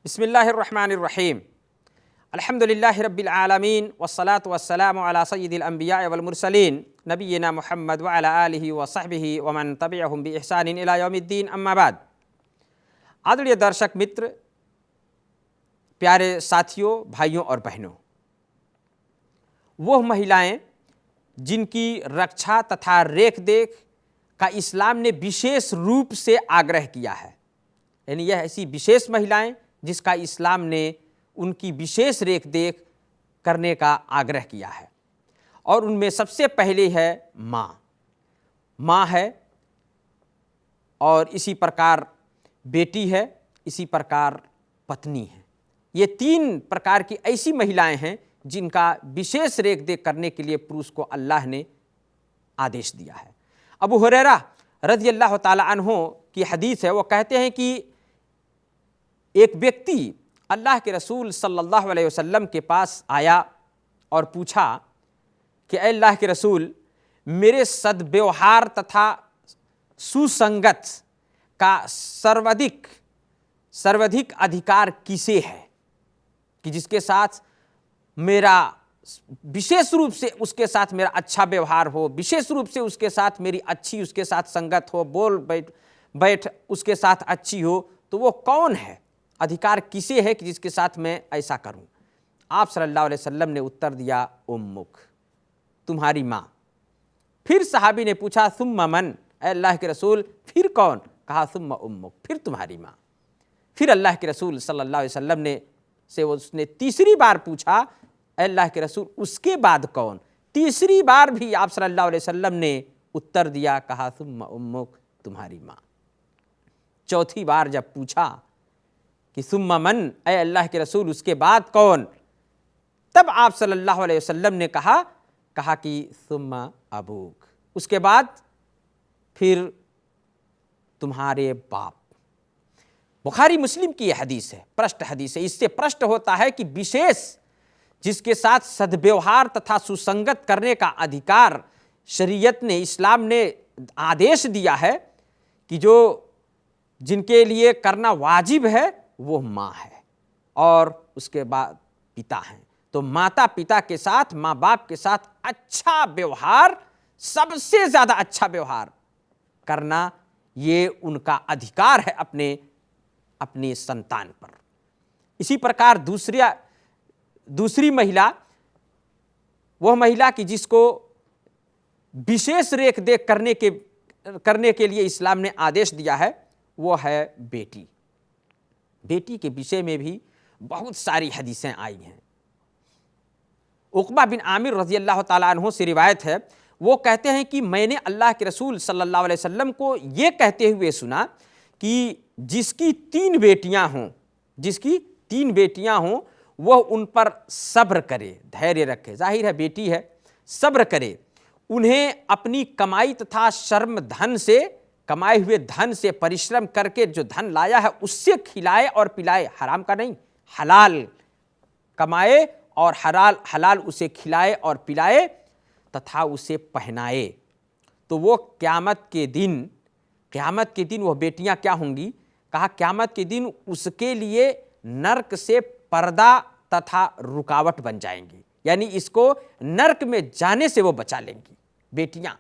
बिस्मिल्लाहिर्रहमानिर्रहीम। अल्हम्दुलिल्लाहि रब्बिल आलमीन वस्सलातु वस्सलामु अला सय्यिदिल अंबिया वल मुरसलीन नबिय्यिना मुहम्मद व अला आलिहि व सहबिहि व मन तबिअहुम बि इहसानिन इला यौमिद्दीन, अम्मा बाद। आदरणीय दर्शक मित्र, प्यारे साथियों, भाइयों और बहनों, वो महिलाएं जिनकी रक्षा तथा रेख देख का इस्लाम ने विशेष रूप से आग्रह किया है, यानी यह ऐसी विशेष महिलाएं जिसका इस्लाम ने उनकी विशेष रेख देख करने का आग्रह किया है, और उनमें सबसे पहले है माँ है, और इसी प्रकार बेटी है, इसी प्रकार पत्नी है। ये तीन प्रकार की ऐसी महिलाएं हैं जिनका विशेष रेख देख करने के लिए पुरुष को अल्लाह ने आदेश दिया है। अबू हुरैरा रज़ियल्लाहु ताला अन्हु की हदीस है, वो कहते हैं कि एक व्यक्ति अल्लाह के रसूल सल्लल्लाहु अलैहि वसल्लम के पास आया और पूछा कि ऐ अल्लाह के रसूल, मेरे सद्व्यवहार तथा सुसंगत का सर्वाधिक अधिकार किसे है, कि जिसके साथ मेरा विशेष रूप से उसके साथ मेरा अच्छा व्यवहार हो, विशेष रूप से उसके साथ मेरी अच्छी उसके साथ संगत हो, बोल बैठ उसके साथ अच्छी हो, तो वो कौन है, अधिकार किसे है कि जिसके साथ मैं ऐसा करूं। आप सल्लल्लाहु अलैहि वसल्लम ने उत्तर दिया, उम्मुक, तुम्हारी माँ। फिर सहाबी ने पूछा, सुम्मा मन, ऐ अल्लाह के रसूल फिर कौन? कहा, सुम्मा उम्मुक, फिर तुम्हारी माँ। फिर अल्लाह के रसूल सल्लल्लाहु अलैहि वसल्लम ने से उसने तीसरी बार पूछा, ऐ अल्लाह के रसूल उसके बाद कौन? तीसरी बार भी आप सल्लल्लाहु अलैहि वसल्लम ने उत्तर दिया, कहा, सुम्मा उम्मुक, तुम्हारी माँ। चौथी बार जब पूछा कि सुम्मा मन, ऐ अल्लाह के रसूल उसके बाद कौन, तब आप सल्लल्लाहु अलैहि वसल्लम ने कहा कि सुम्मा अबूक, उसके बाद फिर तुम्हारे बाप। बुखारी मुस्लिम की यह हदीस है, प्रष्ट हदीस है। इससे प्रष्ट होता है कि विशेष जिसके साथ सद्व्यवहार तथा सुसंगत करने का अधिकार शरीयत ने, इस्लाम ने आदेश दिया है कि जो जिनके लिए करना वाजिब है वो माँ है, और उसके बाद पिता हैं। तो माता पिता के साथ, माँ बाप के साथ अच्छा व्यवहार, सबसे ज्यादा अच्छा व्यवहार करना, ये उनका अधिकार है अपने संतान पर। इसी प्रकार दूसरी महिला, वह महिला की जिसको विशेष रेख देख करने के लिए इस्लाम ने आदेश दिया है, वो है बेटी। बेटी के विषय में भी बहुत सारी हदीसें आई हैं। उक़बा बिन आमिर रज़ियल्लाहु ताला अन्हु से रिवायत है, वो कहते हैं कि मैंने अल्लाह के रसूल सल्लल्लाहु अलैहि वसल्लम को ये कहते हुए सुना कि जिसकी तीन बेटियां हों वह उन पर सब्र करे, धैर्य रखे। जाहिर है बेटी है, सब्र करे, उन्हें अपनी कमाई तथा शर्म धन से, कमाए हुए धन से, परिश्रम करके जो धन लाया है उससे खिलाए और पिलाए, हराम का नहीं, हलाल कमाए और हलाल उसे खिलाए और पिलाए तथा उसे पहनाए। तो वो क़यामत के दिन वह बेटियां क्या होंगी? कहा, क़यामत के दिन उसके लिए नर्क से पर्दा तथा रुकावट बन जाएंगी, यानी इसको नर्क में जाने से वो बचा लेंगी बेटियां।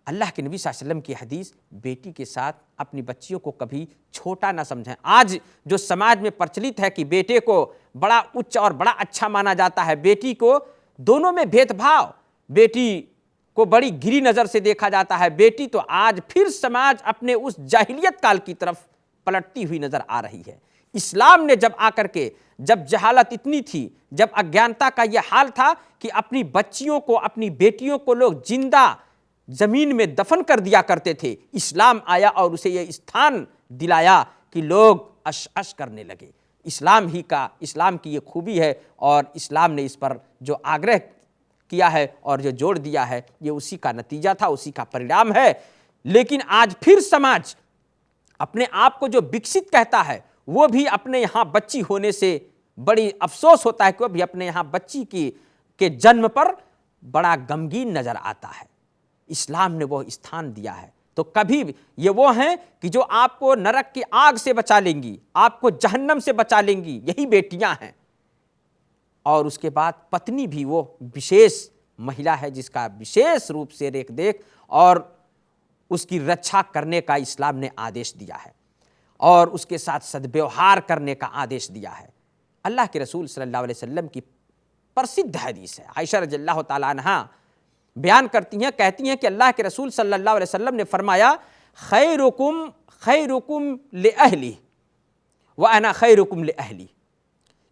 अल्लाह के नबी सल्लल्लाहु अलैहि वसल्लम की हदीस, बेटी के साथ अपनी बच्चियों को कभी छोटा ना समझें। आज जो समाज में प्रचलित है कि बेटे को बड़ा उच्च और बड़ा अच्छा माना जाता है, बेटी को दोनों में भेदभाव, बेटी को बड़ी गिरी नज़र से देखा जाता है, बेटी तो आज फिर समाज अपने उस जाहिलियत काल की तरफ पलटती हुई नजर आ रही है। इस्लाम ने जब आकर के, जब जहालत इतनी थी, जब अज्ञानता का यह हाल था कि अपनी बच्चियों को, अपनी बेटियों को लोग जिंदा जमीन में दफन कर दिया करते थे, इस्लाम आया और उसे यह स्थान दिलाया कि लोग अश करने लगे। इस्लाम की ये खूबी है, और इस्लाम ने इस पर जो आग्रह किया है और जो जोड़ दिया है, ये उसी का नतीजा था, उसी का परिणाम है। लेकिन आज फिर समाज अपने आप को जो विकसित कहता है, वो भी अपने यहाँ बच्ची होने से बड़ी अफसोस होता है कि वो भी अपने यहाँ बच्ची के जन्म पर बड़ा गमगीन नजर आता है। इस्लाम ने वो स्थान दिया है तो कभी भी ये वो हैं कि जो आपको नरक की आग से बचा लेंगी, आपको जहन्नम से बचा लेंगी, यही बेटियां हैं। और उसके बाद पत्नी भी वो विशेष महिला है जिसका विशेष रूप से रेख देख और उसकी रक्षा करने का इस्लाम ने आदेश दिया है और उसके साथ सद्व्यवहार करने का आदेश दिया है। अल्लाह के रसूल सल्लल्लाहु अलैहि वसल्लम की प्रसिद्ध हदीस है, आयशा रज़ियल्लाहु ताला अन्हा बयान करती हैं, कहती हैं कि अल्लाह के रसूल सल्लल्लाहु अलैहि वसल्लम ने फरमाया, खैरुकुम खैरुकुम लिअहली व अना खैरुकुम लिअहली,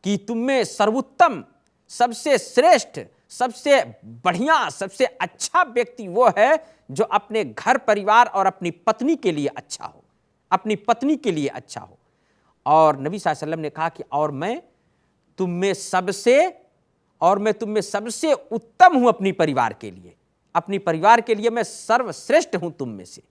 कि तुम में सर्वोत्तम, सबसे श्रेष्ठ, सबसे बढ़िया, सबसे अच्छा व्यक्ति वो है जो अपने घर परिवार और अपनी पत्नी के लिए अच्छा हो, अपनी पत्नी के लिए अच्छा हो। और नबी सल्लल्लाहु अलैहि वसल्लम ने कहा कि और मैं तुम में सबसे उत्तम हूं अपनी परिवार के लिए, अपनी परिवार के लिए मैं सर्वश्रेष्ठ हूं तुम में से।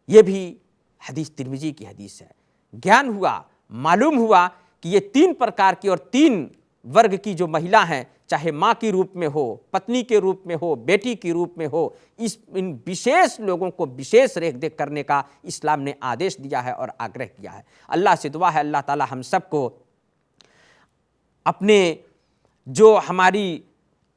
यह भी हदीस तिरमिजी की हदीस है। ज्ञान हुआ, मालूम हुआ कि ये 3 प्रकार की और 3 वर्ग की जो महिला हैं, चाहे माँ के रूप में हो, पत्नी के रूप में हो, बेटी के रूप में हो, इन विशेष लोगों को विशेष रेख करने का इस्लाम ने आदेश दिया है और आग्रह किया है। अल्लाह से दुआ है अल्लाह ताला हम सबको अपने जो हमारी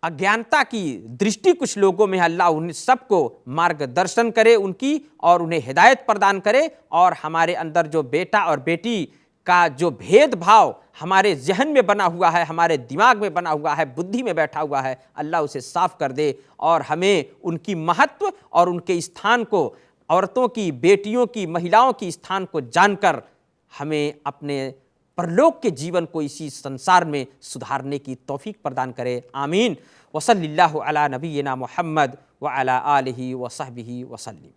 अज्ञानता की दृष्टि कुछ लोगों में अल्लाह उन सबको मार्गदर्शन करे उनकी और उन्हें हिदायत प्रदान करे, और हमारे अंदर जो बेटा और बेटी का जो भेदभाव हमारे जहन में बना हुआ है, हमारे दिमाग में बना हुआ है, बुद्धि में बैठा हुआ है, अल्लाह उसे साफ कर दे और हमें उनकी महत्व और उनके स्थान को, औरतों की, बेटियों की, महिलाओं की स्थान को जानकर हमें अपने परलोक के जीवन को इसी संसार में सुधारने की तौफीक प्रदान करे। आमीन। वसल्लल्लाहु अला नबीना मुहम्मद व अला आलिहि व सहबिहि वसल्लम।